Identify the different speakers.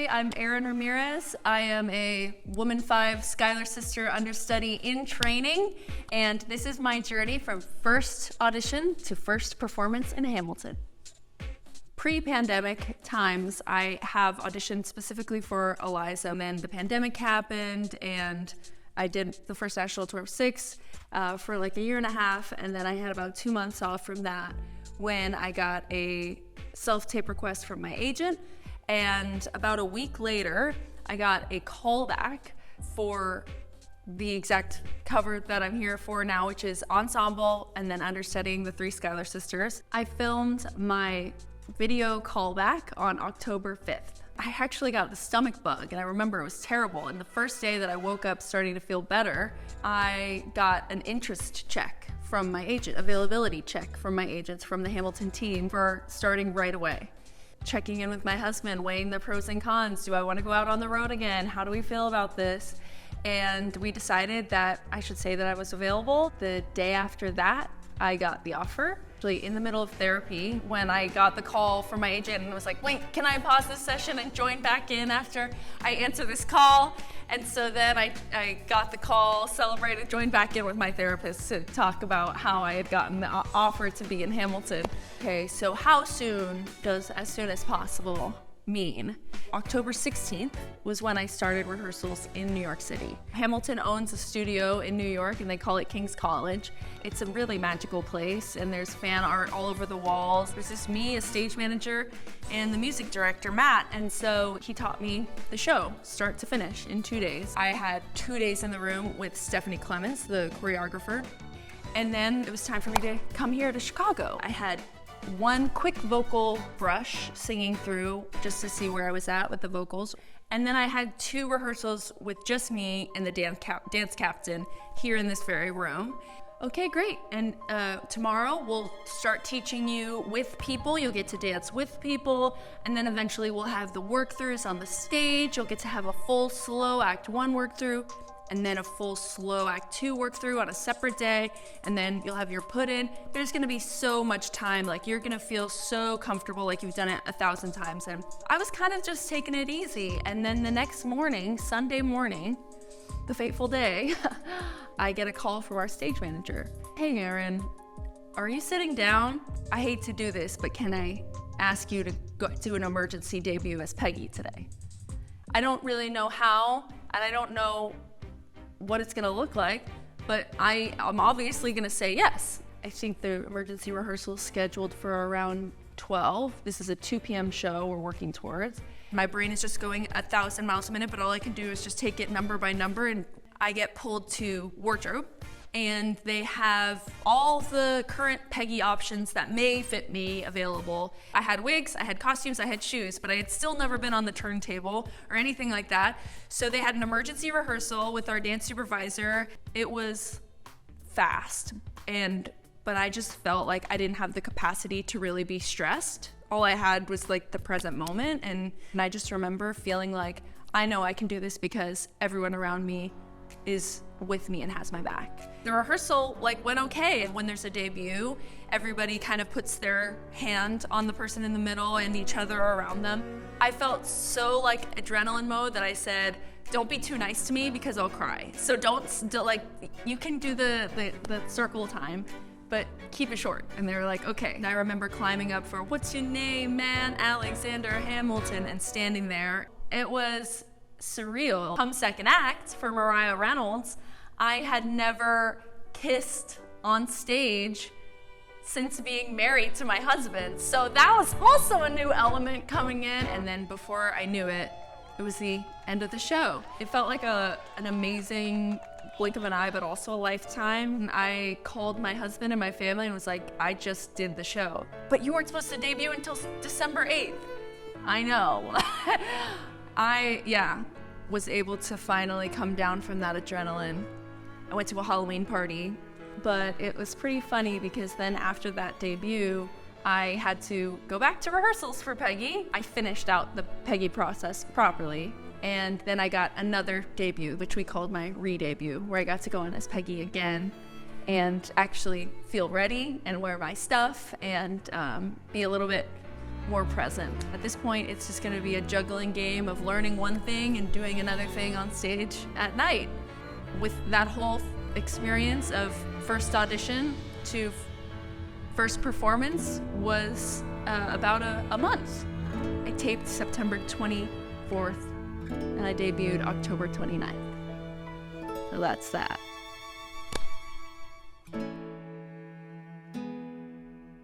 Speaker 1: I'm Erin Ramirez. I am a Woman 5 Schuyler Sister understudy in training, and this is my journey from first audition to first performance in Hamilton. Pre-pandemic times, I have auditioned specifically for Eliza, and then the pandemic happened, and I did the first national tour of 6 for like a year and a half, and then I had about 2 months off from that when I got a self-tape request from my agent. And about a week later, I got a call back for the exact cover that I'm here for now, which is ensemble and then understudying the 3 Schuyler sisters. I filmed my video callback on October 5th. I actually got the stomach bug, and I remember it was terrible. And the first day that I woke up starting to feel better, I got an interest check from my agent, availability check from my agents from the Hamilton team for starting right away. Checking in with my husband, weighing the pros and cons. Do I want to go out on the road again? How do we feel about this? And we decided that I should say that I was available. The day after that, I got the offer. Actually, in the middle of therapy, when I got the call from my agent and was like, wait, can I pause this session and join back in after I answer this call? And so then I got the call, celebrated, joined back in with my therapist to talk about how I had gotten the offer to be in Hamilton. Okay, so how soon does as soon as possible mean? October 16th was when I started rehearsals in New York City. Hamilton owns a studio in New York, and they call it King's College. It's a really magical place, and there's fan art all over the walls. There's just me, a stage manager, and the music director, Matt, and so he taught me the show, start to finish, in 2 days. I had 2 days in the room with Stephanie Clements, the choreographer, and then it was time for me to come here to Chicago. I had one quick vocal brush singing through just to see where I was at with the vocals. And then I had 2 rehearsals with just me and the dance captain here in this very room. Okay, great. And tomorrow we'll start teaching you with people. You'll get to dance with people. And then eventually we'll have the work-throughs on the stage. You'll get to have a full slow act 1 work-through, and then a full slow act 2 work through on a separate day, and then you'll have your put in. There's gonna be so much time, like you're gonna feel so comfortable like you've done it 1,000 times. And I was kind of just taking it easy. And then the next morning, Sunday morning, the fateful day, I get a call from our stage manager. Hey Erin, are you sitting down? I hate to do this, but can I ask you to go do an emergency debut as Peggy today? I don't really know how, and I don't know what it's gonna look like, but I'm obviously gonna say yes. I think the emergency rehearsal is scheduled for around 12. This is a 2 p.m. show we're working towards. My brain is just going 1,000 miles a minute, but all I can do is just take it number by number, and I get pulled to wardrobe, and they have all the current Peggy options that may fit me available. I had wigs, I had costumes, I had shoes, but I had still never been on the turntable or anything like that. So they had an emergency rehearsal with our dance supervisor. It was fast, but I just felt like I didn't have the capacity to really be stressed. All I had was like the present moment, and I just remember feeling like, I know I can do this because everyone around me is with me and has my back. The rehearsal went okay. And when there's a debut, everybody kind of puts their hand on the person in the middle and each other around them. I felt so adrenaline mode that I said, don't be too nice to me because I'll cry. So you can do the circle time, but keep it short. And they were like, okay. And I remember climbing up for, what's your name, man? Alexander Hamilton, and standing there. It was surreal. Come second act for Reynolds, I had never kissed on stage since being married to my husband. So that was also a new element coming in. And then before I knew it, it was the end of the show. It felt like an amazing blink of an eye, but also a lifetime. And I called my husband and my family and was like, I just did the show. But you weren't supposed to debut until December 8th. I know. I was able to finally come down from that adrenaline. I went to a Halloween party, but it was pretty funny because then after that debut, I had to go back to rehearsals for Peggy. I finished out the Peggy process properly, and then I got another debut, which we called my re-debut, where I got to go in as Peggy again and actually feel ready and wear my stuff and be a little bit more present. At this point, it's just gonna be a juggling game of learning one thing and doing another thing on stage at night. With that whole experience of first audition to first performance was about a month. I taped September 24th and I debuted October 29th. So that's that.